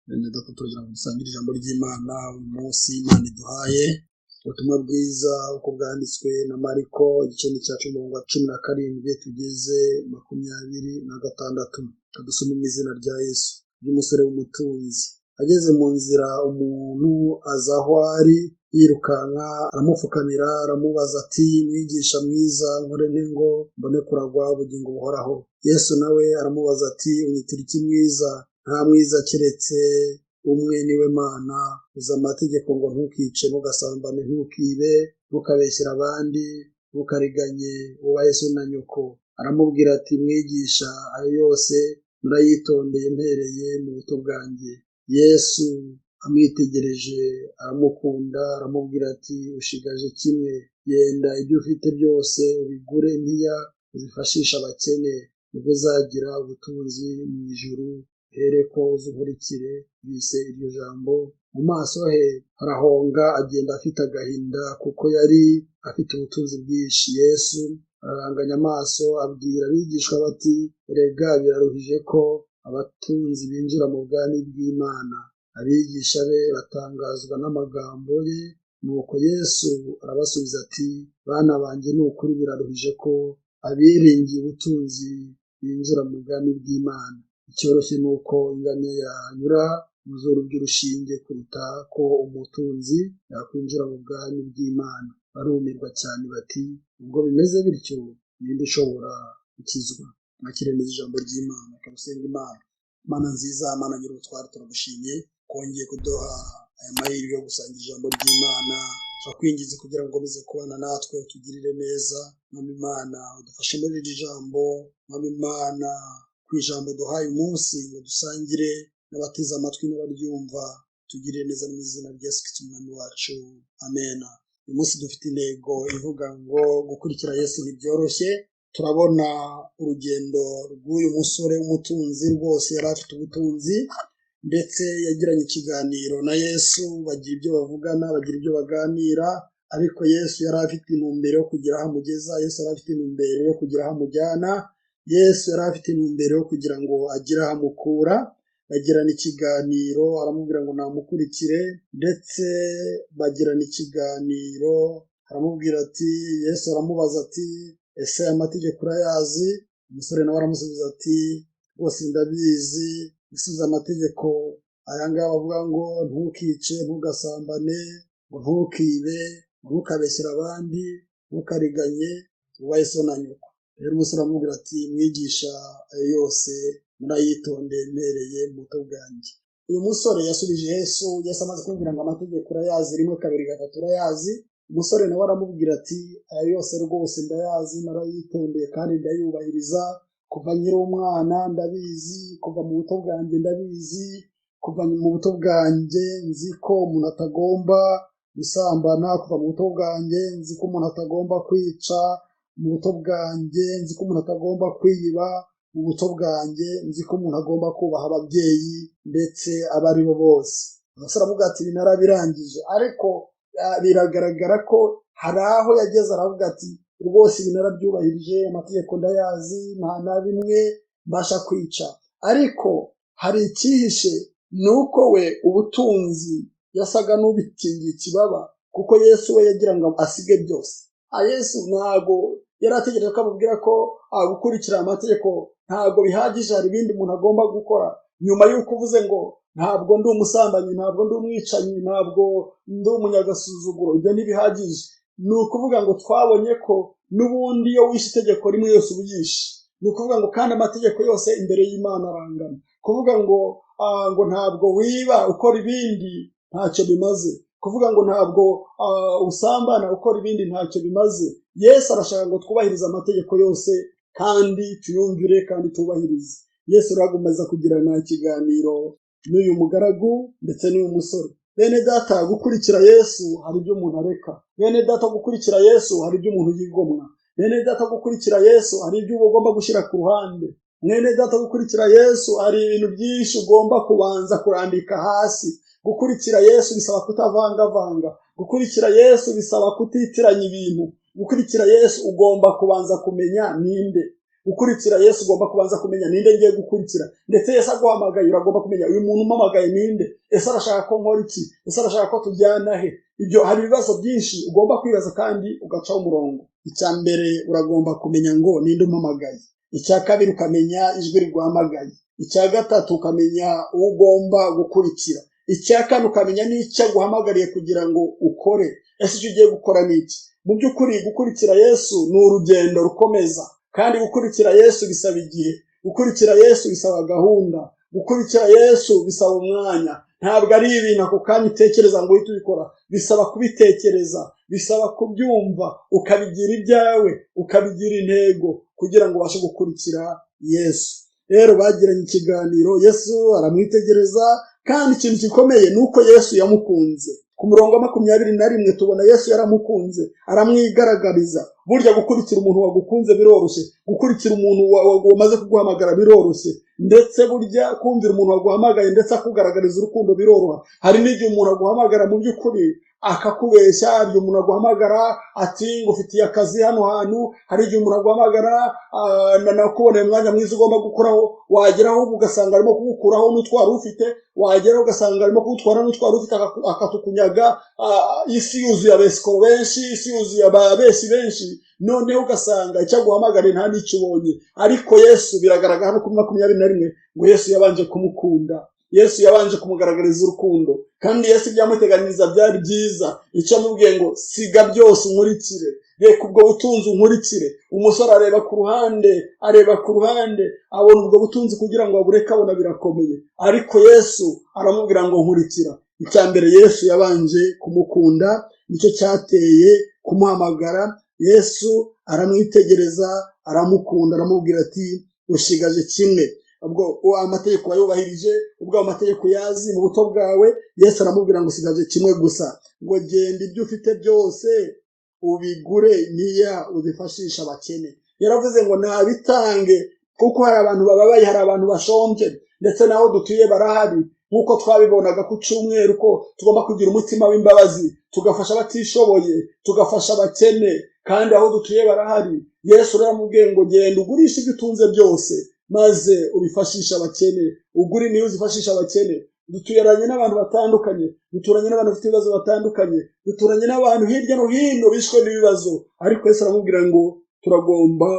bene data tugira ngo dusangire ijambo ry'Imana uyu munsi Imana iduhaye ubutumwa bwiza uko bwanditswe na Mariko igice cya 17 tugeze 26. Dusoma mu izina rya Yesu. Umusore w'umutunzi ageze mu nzira, umuntu aza aho ari yirukanka aramupfukamira aramubaza ati, mwigisha mwiza, nkore nte ngo mbone kuragwa ubugingo buhoraho? Yesu nawe aramubaza ati, unyitira iki mwiza? Nta mwiza keretse umwe, niwe Mana. Uzi amategeko ngo ntukice, ntugasambane, ntukibe, ntukabeshyere abandi, ntukariganye, wubahe so na nyoko. Aramubwira ati, mwigisha, ayo yose murayitondeye mpereye mu buto bwanjye. Yesu amwitegereje aramukunda, aramubwira ati, ushigaje kimwe, genda ibyo ufite byose ubigure impiya uzifashisha abakene, nibwo uzagira ubutunzi mu ijuru, hereko uzunkurikire. Bise iryo jambo, mu maso he harahonga, agenda afite agahinda kuko yari afite ubutunzi bwinshi. Yesu araranganya amaso abwira abigishwa bati, erega biraruhije ko abatunzi binjira mu bwami bw'Imana. Abigisha be batangazwa n'amagambo ye, nuko Yesu arabasubiza ati, bana banjye, ni ukuri biraruhije ko abiringiye ubutunzi binjira mu bwami bw'Imana. Icyoroshye ni uko ingamiya yanyura mu zuru ry'urushinge kuruta ko umutunzi yakwinjira mu bwami bw'Imana. Barumirwa cyane bati, ubwo bimeze bityo, ninde ushobora gukizwa? Mwakire neza ijambo ry'Imana. Kamusenga Imana. Mana nziza, Mana nyir'ubutware, turagushimye kongeye kuduha aya mahirwe yo gusangira ijambo ry'Imana. Turakwinginze kugira ngo ukomeze kubana natwe, utugirire neza. Mwami Imana, udufashe muri iri jambo. Mwami Imana, ku ijambo duhaye umunsi ngo dusangire n'abateze amatwi n'abaryumva, tugirire neza mu izina rya Yesu Kristo umwami wacu, amen. Uyu munsi dufite intego ivuga ngo gukurikira Yesu ntibyoroshye. Turabona urugendo rw'uyu musore w'umutunzi, rwose yari afite ubutunzi, ndetse yagiranye ikiganiro na Yesu, bagira ibyo bavugana, bagira ibyo baganira, ariko Yesu yari afite intumbero yo kugira aho amugeza. Yesu yari afite intumbero yo kugira aho amujyana. Yesu yari afite intumbero yo kugira ngo agire aho amukura. Bagirana ikiganiro, aramubwira ngo namukurikire, ndetse bagirana ikiganiro, aramubwira ati, Yesu aramubaza ati, ese amategeko urayazi? Umusore nawe aramusubiza ati, rwose ndabizi. Bisubiza amategeko aya ngaya bavuga ngo ntukice, ntugasambane, ngo ntukibe, ngo ntukabeshyere abandi, ntukariganye, wubahe so na nyoko. Rero umusore aramubwira ati, mwigisha, ayo yose murayitondeye mpereye mu buto bwanjye. Uyu musore yasubije Yesu. Yesu amaze kumubwira ngo amategeko urayazi, 1, 2, 3 urayazi. Umusore nawe aramubwira ati, ayo yose rwose ndayazi, narayitondeye kandi ndayubahiriza. Kuva nkiri umwana ndabizi, kuva mu buto bwanjye ndabizi, kuva mu buto bwanjye nzi ko umuntu atagomba gusambana, kuva mu buto bwanjye nzi ko umuntu atagomba kwica, mu buto bwanjye nzi ko umuntu atagomba kwiba, mu buto bwanjye nzi ko umuntu agomba kubaha ababyeyi ndetse abo ari bo bose. Umusore avuga ati, narabirangije. Ariko biragaragara ko hari aho yageze aravuga ati, rwose ibi narabyubahirije, amategeko ndayazi, nta na bimwe mbasha kwica. Ariko hari icyihishe, ni uko we ubutunzi yasaga n'ubikingiye ikibaba, kuko Yesu we yagira ngo asige byose. Yesu ntago yari ategereje ko amubwira ko gukurikira amategeko ntago bihagije, hari ibindi umuntu agomba gukora. Nyuma y'uko uvuze ngo ntabwo ndi umusambanyi, ntabwo ndi umwicanyi, ntabwo ndi umunyagasuzuguro, ibyo ntibihagije. Ni ukuvuga ngo twabonye ko n'ubundi iyo wishe itegeko rimwe yose uba uyishe. Ni ukuvuga ngo kandi amategeko yose imbere y'Imana arangana. Kuvuga ngo ntabwo wiba ukora ibindi ntacyo bimaze. Kuvuga ngo ntabwo usambana ukora ibindi ntacyo bimaze. Yesu arashaka ngo twubahirize amategeko yose kandi tuyumvire kandi tubahirize. Yesu aragomeza kugirana ikiganiro n'uyu mugaragu ndetse n'uyu musore. Bene data, gukurikira Yesu hari ibyo umuntu areka. Bene data, gukurikira Yesu hari ibyo umuntu yigomwa. Bene data, gukurikira Yesu hari ibyo ugomba gushyira ku ruhande. Mwene data, gukurikira Yesu hari ibintu byinshi ugomba kubanza kurambika hasi. Gukurikira Yesu bisaba kutavangavanga. Gukurikira Yesu bisaba kutitiranya ibintu. Gukurikira Yesu ugomba kubanza kumenya ninde. Gukurikira Yesu ugomba kubanza kumenya ninde ngiye gukurikira, ndetse Yesu aguhamagaye uragomba kumenya uyu muntu umpamagaye ninde, ese arashaka ko nkora iki, ese arashaka ko tujyana he. Ibyo hari ibibazo byinshi ugomba kwibaza kandi ugacaho umurongo. Icya mbere uragomba kumenya ngo ninde umpamagaye. Icya kabiri ukamenya ijwi riguhamagaye. Icya gatatu ukamenya uwo ugomba gukurikira. Icya kane ukamenya n'icyo aguhamagariye kugira ngo ukore. Ese icyo ugiye gukora ni iki? Mu by'ukuri gukurikira Yesu ni urugendo rukomeza, kandi gukurikira Yesu bisaba igihe, gukurikira Yesu bisaba gahunda, gukurikira Yesu bisaba umwanya. Ntabwo ari ibintu ako kanya utekereza ngo uhite ubikora, bisaba kubitekereza, bisaba kubyumva, ukabigira ibyawe, ukabigira intego kugira ngo ubashe gukurikira Yesu. Rero bagiranye ikiganiro, Yesu aramwitegereza, kandi ikintu gikomeye ni uko Yesu yamukunze. Ku murongo wa 21 tubona Yesu yaramukunze, aramwigaragariza. Burya gukurikira umuntu wagukunze biroroshye, gukurikira umuntu wamaze kuguhamagara biroroshye, ndetse burya kumvira umuntu waguhamagaye ndetse akugaragariza urukundo biroroha. Hari n'igihe umuntu aguhamagara mu by'ukuri akakubeshya, hari igihe umuntu aguhamagara ati ngufitiye akazi hano hantu, hari igihe umuntu aguhamagara nakuboneye umwanya mwiza ugomba gukoraho, wageraho ugasanga arimo kugukuraho n'utwara ufite, wageraho ugasanga arimo kugutwara n'utwara ufite akatukunyaga. Isi yuzuye abesikoro benshi, isi yuzuye ababeshyi benshi, noneho ugasanga icyo aguhamagara nta n'icyo ubonye. Ariko Yesu biragaragara hano kuri 21 ngo Yesu yabanje kumukunda, Yesu yabanje kumugaragariza urukundo, kandi Yesu byamuteganiriza byari byiza. Icyo amubwiye ngo siga byose unkurikire, reka ubwo butunzi unkurikire. Umusore areba ku ruhande abona ubwo butunzi kugira ngo abureke, abona birakomeye, ariko Yesu aramubwira ngo nkurikira. Icya mbere Yesu yabanje kumukunda, nicyo cyateye kumuhamagara. Yesu aramwitegereza, aramukunda, aramubwira ati ushigaje kimwe. Ubwo amategeko wayubahirije, ubwo amategeko yazi mu buto bwawe. Yesu aramubwira ngo usigaje kimwe gusa, ngo genda ibyo ufite byose ubigure niya uzifashisha abakene. Yaravuze ngo nabitange, kuko hari abantu bababaye, hari abantu bashonje, ndetse naho dutuye barahari. Nkuko twabibonaga ku cyumweru ko tugomba kugira umutima w'imbabazi, tugafasha abatishoboye, tugafasha abakene, kandi aho dutuye barahari. Yesu aramubwiye ngo genda ugurisha ibyo utunze byose maze ubifashisha abakene, ugure niyo uzifashisha abakene. Duturanye n'abantu batandukanye, duturanye n'abantu bafite ibibazo batandukanye, duturanye n'abantu hirya no hino bishwe n'ibibazo, ariko Yesu aramubwira ngo turagomba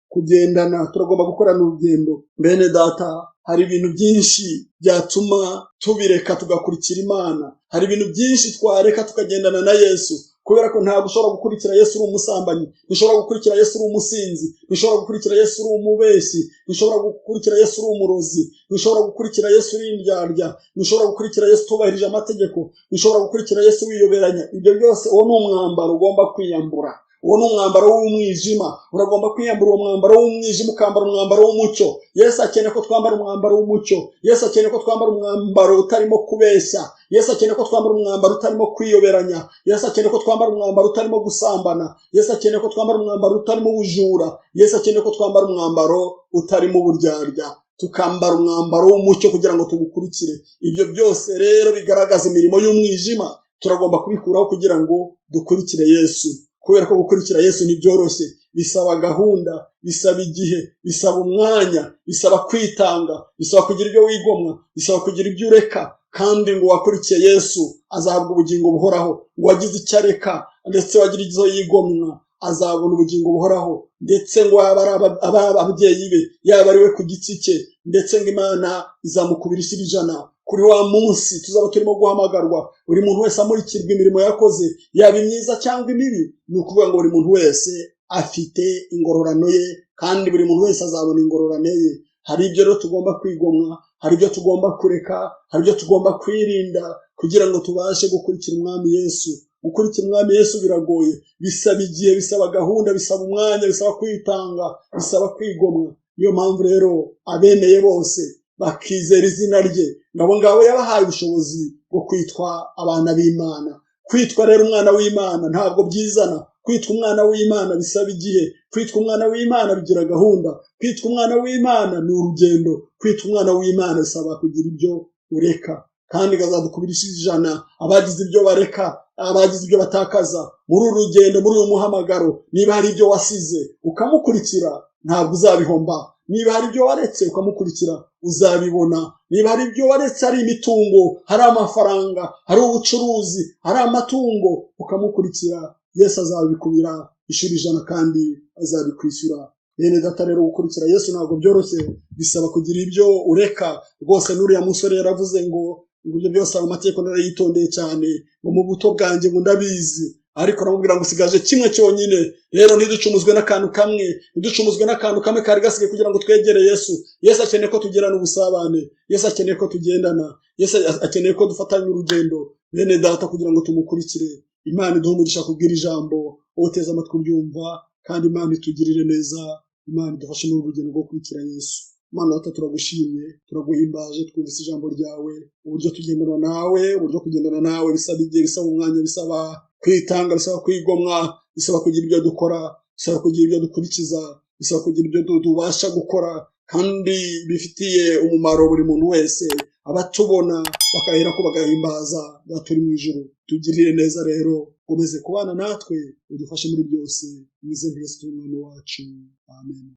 kugendana, turagomba gukorana urugendo. Bene data, hari ibintu byinshi byatuma tubireka tugakurikira Imana, hari ibintu byinshi twareka tukagendana na Yesu, kubera ko ntabwo ushobora gukurikira Yesu uri umusambanyi, ntushobora gukurikira Yesu uri umusinzi, ntushobora gukurikira Yesu uri umubeshyi, ntushobora gukurikira Yesu uri umurozi, ntushobora gukurikira Yesu uri indyarya, ntushobora gukurikira Yesu utubahirije amategeko, ntushobora gukurikira Yesu wiyoberanya. Ibyo byose uwo ni umwambaro ugomba kwiyambura, uwo ni umwambaro w'umwijima. Uragomba kwiyambura uwo mwambaro w'umwijima ukambara umwambaro w'umucyo. Yesu akeneye ko twambara umwambaro w'umucyo. Yesu akeneye ko twambara umwambaro utarimo kubeshya. Yesu akeneye ko twambara umwambaro utarimo kwiyoberanya. Yesu akeneye ko twambara umwambaro utarimo gusambana. Yesu akeneye ko twambara umwambaro utarimo ubujura. Yesu akeneye ko twambara umwambaro utarimo uburyarya, tukambara umwambaro w'umucyo kugira ngo tumukurikire. Ibyo byose rero bigaragaza imirimo y'umwijima, turagomba kubikuraho kugira ngo dukurikire Yesu. Kubera ko gukurikira Yesu ntibyoroshye, bisaba gahunda, bisaba igihe, bisaba umwanya, bisaba kwitanga, bisaba kugira ibyo wigomwa, bisaba kugira ibyo ureka. Kandi ngo wakurikiye Yesu azahabwa ubugingo buhoraho, ngo wagize icyo areka ndetse wagira icyo yigomwa azabona ubugingo buhoraho, ndetse ngo aba ababyeyi be, yaba ari we ku giti cye, ndetse ngo Imana izamukubira inshuro 100. Kuri wa munsi tuzaba turimo guhamagarwa, buri muntu wese amurikirwa imirimo yakoze, yaba imyiza cyangwa imibi. Ni ukuvuga ngo buri muntu wese afite ingororano ye, kandi buri muntu wese azabona ingororano ye. Hari ibyo rero tugomba kwigomwa, hari ibyo tugomba kureka, hari ibyo tugomba kwirinda kugira ngo tubashe gukurikira Umwami Yesu. Gukurikira Umwami Yesu biragoye, bisaba igihe, bisaba gahunda, bisaba umwanya, bisaba kwitanga, bisaba kwigomwa. Niyo mpamvu rero abemeye bose bakizera izina rye, ngabo yabahaye ubushobozi bwo kwitwa abana b'Imana. Kwitwa rero umwana w'Imana ntabwo byizana. Kwitwa umwana w'Imana bisaba igihe. Kwitwa umwana w'Imana bigira gahunda. Kwitwa umwana w'Imana ni urugendo. Kwitwa umwana w'Imana bisaba kugira ibyo ureka, kandi gazadukubira inshuro 100 abagize ibyo bareka, abagize ibyo batakaza muri uru rugendo, muri uyu muhamagaro. Niba hari ibyo wasize ukamukurikira, ntabwo uzabihomba. Niba hari ibyo waretse ukamukurikira uzabibona. Niba hari ibyo waretse, hari imitungo, hari amafaranga, hari ubucuruzi, hari amatungo, ukamukurikira, Yesu azabikubira inshuro 100 kandi azabikwishyura. Bene data rero, gukurikira Yesu ntabwo byoroshye, bisaba kugira ibyo ureka. Rwose n'uriya musore yaravuze ngo ibyo byose amategeko narayitondeye cyane, ngo mu buto bwanjye ngo ndabizi, ariko aramubwira ngo usigaje kimwe cyonyine. Rero ntiducumuzwe n'akantu kamwe, ntiducumuzwe n'akantu kamwe kari gasigaye kugira ngo twegere Yesu. Yesu akeneye ko tugirana ubusabane, Yesu akeneye ko tugendana, Yesu akeneye ko dufatanya urugendo. Bene data, kugira ngo tumukurikire, Imana iduhe umugisha kubwira ijambo, uteze amatwi uryumva, kandi Imana itugirire neza, Imana idufashe mu rugendo rwo gukurikira Yesu. Mana data, turagushimye, turaguhimbaje, twumvise ijambo ryawe, uburyo tugendana nawe, uburyo kugendana nawe bisaba igihe, bisaba umwanya, bisaba kwitanga, bisaba kwigomwa, bisaba kugira ibyo dukora, bisaba kugira ibyo dukurikiza, bisaba kugira ibyo tubasha gukora, kandi bifitiye umumaro buri muntu wese. Abatubona bakahera ko bagahimbaza baturi mu ijuru. Tugirire neza rero, komeze kubana natwe, udufashe muri byose, mu izina rya Yesu Umwami wacu. Amen.